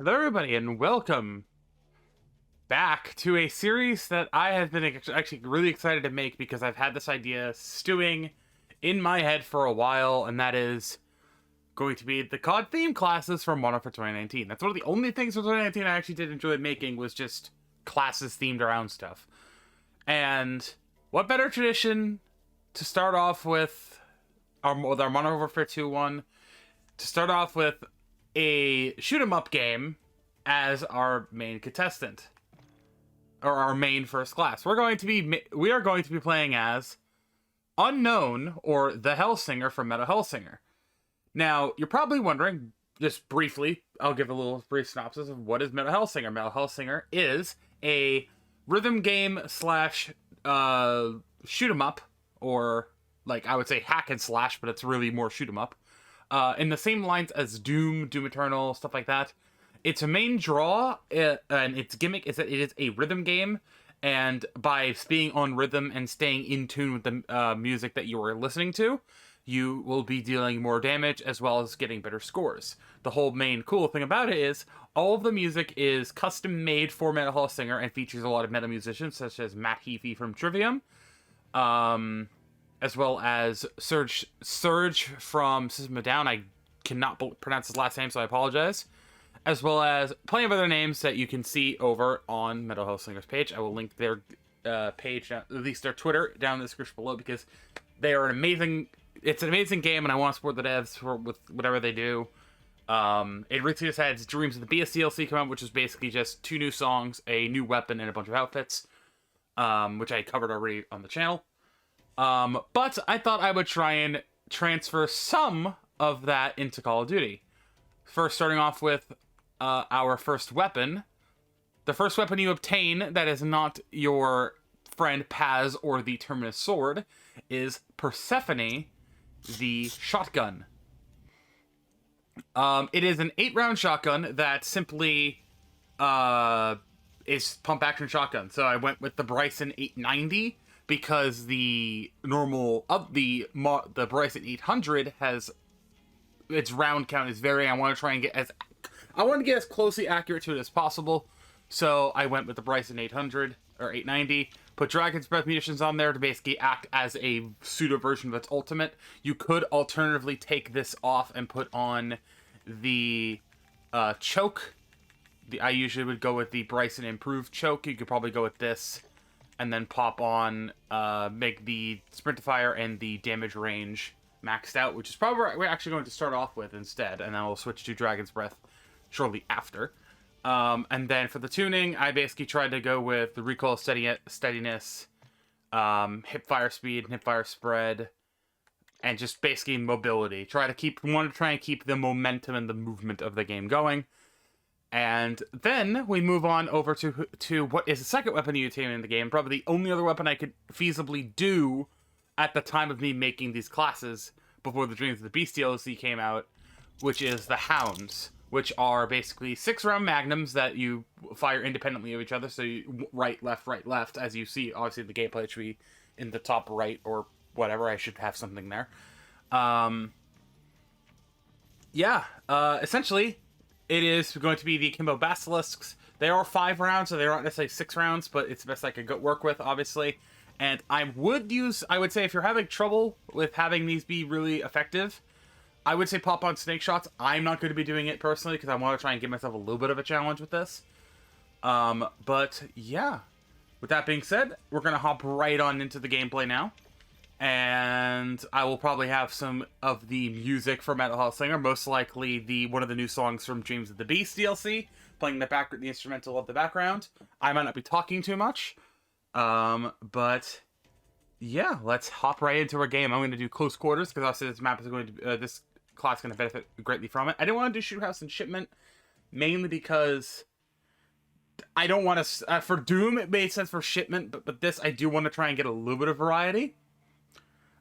Hello, everybody, and welcome back to a series that I have been actually really excited to make because I've had this idea stewing in my head for a while, and that is going to be the COD theme classes from Modern Warfare 2019. That's one of the only things from 2019 I actually did enjoy making was just classes themed around stuff. And what better tradition to start off with with our Modern Warfare 2 one, to start off with a shoot 'em up game as our main contestant, or our main first class. We are going to be playing as Unknown, or the Hellsinger from MWII Hellsinger. Now, you're probably wondering, just briefly, I'll give a little brief synopsis of what is MWII Hellsinger. MWII Hellsinger is a rhythm game slash shoot 'em up, or like I would say hack and slash, but it's really more shoot 'em up. In the same lines as Doom Eternal, stuff like that. Its main draw and its gimmick is that it is a rhythm game, and by being on rhythm and staying in tune with the music that you are listening to, you will be dealing more damage as well as getting better scores. The whole main cool thing about it is all of the music is custom made for MWII Hellsinger and features a lot of meta musicians such as Matt Heafy from Trivium, as well as Surge from System of a Down. I cannot pronounce his last name, so I apologize. As well as plenty of other names that you can see over on MWII Hellsinger's page. I will link their page, at least their Twitter, down in the description below, because they are it's an amazing game, and I want to support the devs with whatever they do. It recently just had its Dreams of the Beast DLC come out, which is basically just 2 new songs, a new weapon, and a bunch of outfits, which I covered already on the channel. But I thought I would try and transfer some of that into Call of Duty. First, starting off with our first weapon. The first weapon you obtain that is not your friend Paz or the Terminus Sword is Persephone, the shotgun. It is an 8-round shotgun that simply is pump action shotgun. So I went with the Bryson 890 because the normal of the Bryson 800 has its round count is varying. I want to get as closely accurate to it as possible. So I went with the Bryson 800 or 890. Put Dragon's Breath munitions on there to basically act as a pseudo version of its ultimate. You could alternatively take this off and put on the choke. I usually would go with the Bryson improved choke. You could probably go with this and then pop on, make the Sprintifier and the damage range maxed out, which is probably what we're actually going to start off with instead, and then we'll switch to Dragon's Breath shortly after. And then for the tuning, I basically tried to go with the recoil steadiness, hip fire speed, hip fire spread, and just basically mobility. Want to try and keep the momentum and the movement of the game going. And then we move on over to what is the second weapon you obtain in the game, probably the only other weapon I could feasibly do at the time of me making these classes before the Dreams of the Beast DLC came out, which is the Hounds, which are basically 6-round magnums that you fire independently of each other. So you right, left, as you see. Obviously, the gameplay should be in the top right or whatever. I should have something there. Essentially, it is going to be the Akimbo Basilisks. They are 5 rounds, so they aren't necessarily 6 rounds, but it's the best I could work with, obviously. And I would say if you're having trouble with having these be really effective, I would say pop on snake shots. I'm not going to be doing it personally because I want to try and give myself a little bit of a challenge with this. But yeah, with that being said, we're going to hop right on into the gameplay now. And I will probably have some of the music from MWII Hellsinger, most likely one of the new songs from Dreams of the Beast DLC, playing the instrumental of the background. I might not be talking too much. But yeah, let's hop right into our game. I'm going to do close quarters because obviously this class is going to benefit greatly from it. I didn't want to do shoot house and shipment mainly because I don't want to, for Doom it made sense for shipment, but this I do want to try and get a little bit of variety.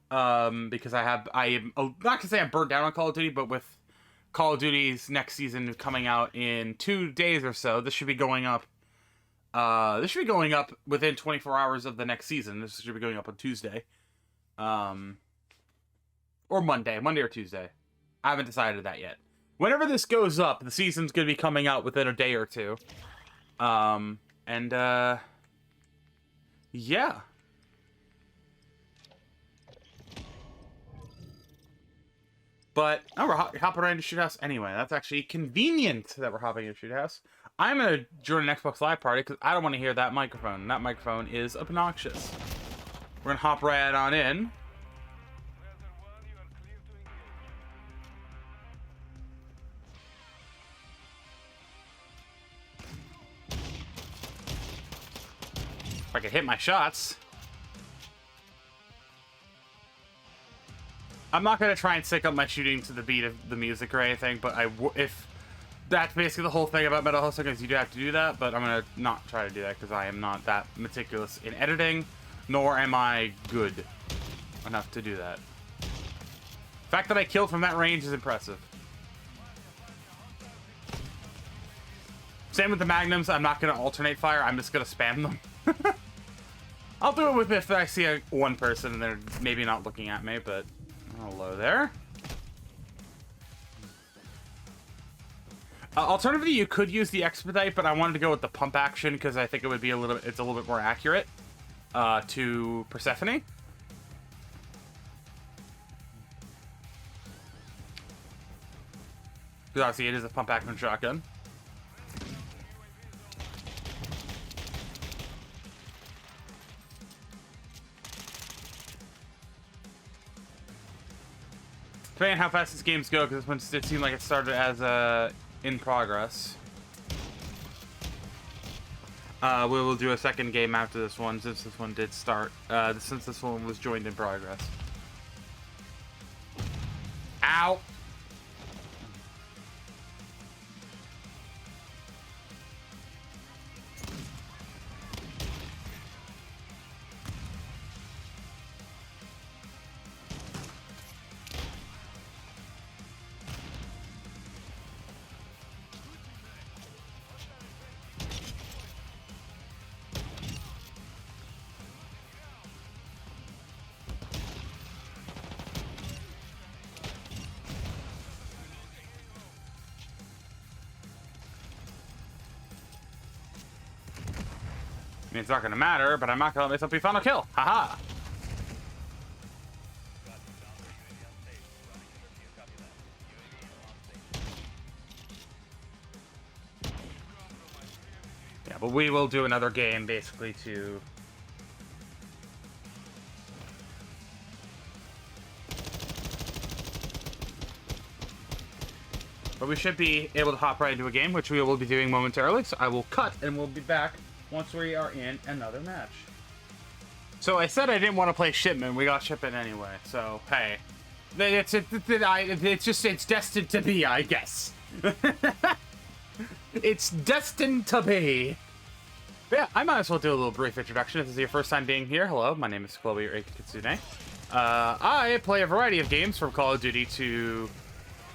Because I am not going to say I'm burnt down on Call of Duty, but with Call of Duty's next season coming out in 2 days or so, this should be going up. This should be going up within 24 hours of the next season. This should be going up on Tuesday. Or Monday or Tuesday. I haven't decided that yet. whenever this goes up, the season's gonna be coming out within a day or two. Yeah. But, oh, we're hopping around to Shoot House anyway. That's actually convenient that we're hopping to Shoot House. I'm going to join an Xbox Live party because I don't want to hear that microphone. That microphone is obnoxious. We're going to hop right on in. If I can hit my shots. I'm not going to try and stick up my shooting to the beat of the music or anything, but if that's basically the whole thing about Metal Hellsinger is you do have to do that, but I'm going to not try to do that because I am not that meticulous in editing, nor am I good enough to do that. The fact that I killed from that range is impressive. Same with the Magnums, I'm not going to alternate fire, I'm just going to spam them. I'll do it with if I see one person and they're maybe not looking at me, but... Hello there. Alternatively, you could use the expedite, but I wanted to go with the pump action because I think it would be it's a little bit more accurate to Persephone. Because obviously it is a pump action shotgun. Depending on how fast these games go, because this one it seemed like it started as in progress. We will do a second game after this one, since this one did start. Since this one was joined in progress. Ow! I mean, it's not gonna matter, but I'm not gonna let myself be final kill. Haha. Yeah, but we will do another game basically to... But we should be able to hop right into a game, which we will be doing momentarily. So I will cut and we'll be back once we are in another match. So I said I didn't want to play Shipment. We got Shipment anyway. So, hey. It's destined to be, I guess. It's destined to be. But yeah, I might as well do a little brief introduction. If this is your first time being here, hello, my name is Chloe or Aika Kitsune. I play a variety of games from Call of Duty to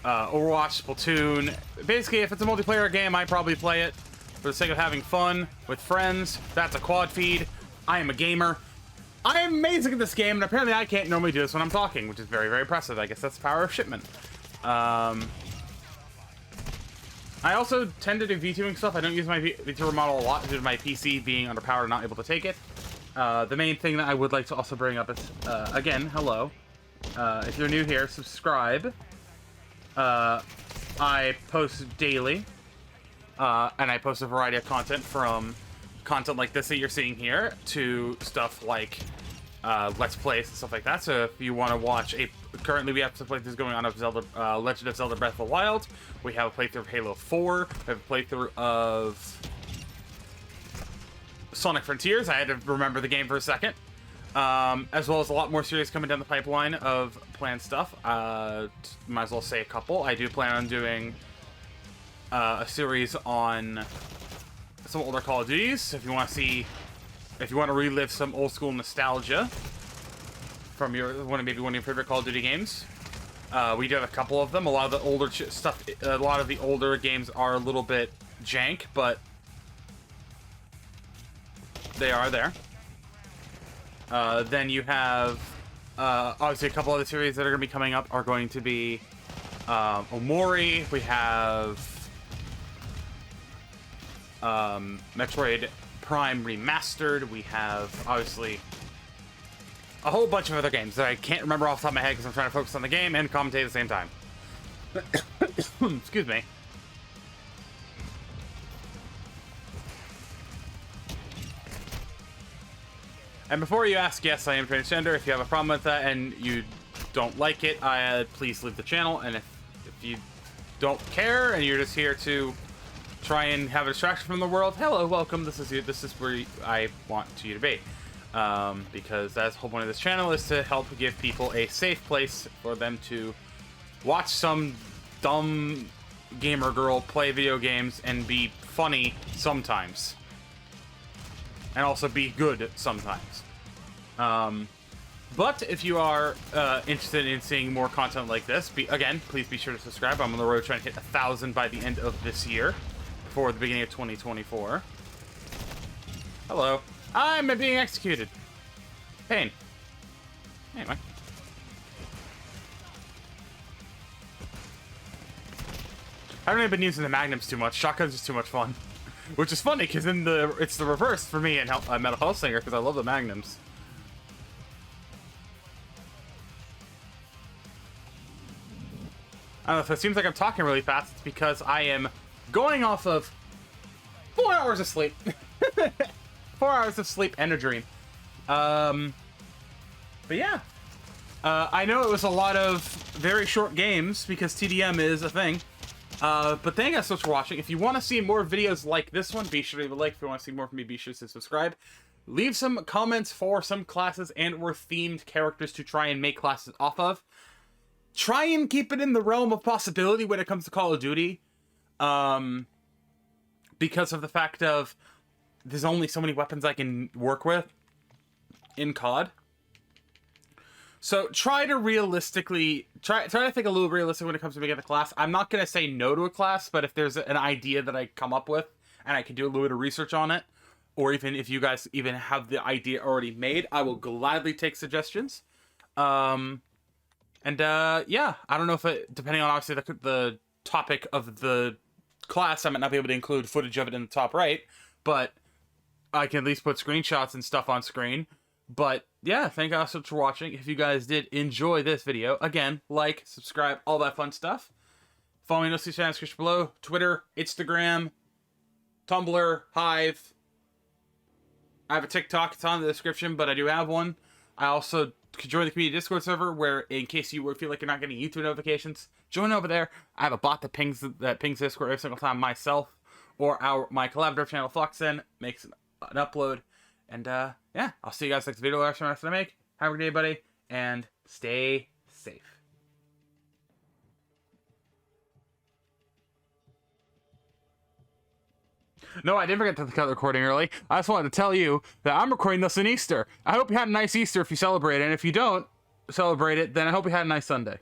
Overwatch, Splatoon. Basically, if it's a multiplayer game, I probably play it for the sake of having fun with friends. That's a quad feed. I am a gamer. I am amazing at this game, and apparently I can't normally do this when I'm talking, which is very, very impressive. I guess that's the power of Shipment. I also tend to do V2ing stuff. I don't use my V2 model a lot due to my PC being underpowered and not able to take it. The main thing that I would like to also bring up is, again, hello. If you're new here, subscribe. I post daily. And I post a variety of content, from content like this that you're seeing here to stuff like Let's Plays and stuff like that. So if you want to watch currently we have some playthroughs going on of Zelda, Legend of Zelda Breath of the Wild. We have a playthrough of Halo 4. We have a playthrough of Sonic Frontiers. I had to remember the game for a second. As well as a lot more series coming down the pipeline of planned stuff. Might as well say a couple. I do plan on doing a series on some older Call of Duties. If you want to relive some old school nostalgia from maybe one of your favorite Call of Duty games, we do have a couple of them. A lot of the older stuff, a lot of the older games are a little bit jank, but they are there. Then you have obviously a couple of the series that are going to be coming up are going to be Omori. We have Metroid Prime Remastered. We have, obviously, a whole bunch of other games that I can't remember off the top of my head because I'm trying to focus on the game and commentate at the same time. Excuse me. And before you ask, yes, I am transgender. If you have a problem with that and you don't like it, please leave the channel. And if you don't care and you're just here to try and have a distraction from the world, hello, welcome. This is you. This is where I want you to be. Because that's the whole point of this channel, is to help give people a safe place for them to watch some dumb gamer girl play video games and be funny sometimes. And also be good sometimes. But if you are interested in seeing more content like this, again, please be sure to subscribe. I'm on the road trying to hit 1,000 by the end of this year, before the beginning of 2024. Hello. I'm being executed. Pain. Anyway. I haven't even been using the magnums too much. Shotguns is too much fun. Which is funny, because it's the reverse for me in Metal Hellsinger, because I love the magnums. I don't know, if it seems like I'm talking really fast, it's because I am going off of 4 hours of sleep. 4 hours of sleep and a dream. But yeah. I know it was a lot of very short games, because TDM is a thing. But thank you guys so much for watching. If you want to see more videos like this one, be sure to leave a like. If you want to see more from me, be sure to subscribe. Leave some comments for some classes and or themed characters to try and make classes off of. Try and keep it in the realm of possibility when it comes to Call of Duty. Because of the fact of there's only so many weapons I can work with in COD. So try to realistically, try to think a little realistic when it comes to making a class. I'm not going to say no to a class, but if there's an idea that I come up with and I can do a little bit of research on it, or even if you guys even have the idea already made, I will gladly take suggestions. Yeah, I don't know if it, depending on obviously the topic of the class, I might not be able to include footage of it in the top right, but I can at least put screenshots and stuff on screen. But yeah, thank you guys so much for watching. If you guys did enjoy this video, again, like, subscribe, all that fun stuff. Follow me in the description below. Twitter, Instagram, Tumblr, Hive. I have a TikTok, it's on the description, but I do have one. I also could join the community Discord server, where in case you feel like you're not getting YouTube notifications, join over there. I have a bot that pings Discord every single time myself, or my collaborative channel Fluxen makes an upload. And yeah, I'll see you guys next video after I make. Have a good day, buddy, and stay safe. No, I didn't forget to cut the recording early. I just wanted to tell you that I'm recording this on Easter. I hope you had a nice Easter if you celebrate it, and if you don't celebrate it, then I hope you had a nice Sunday.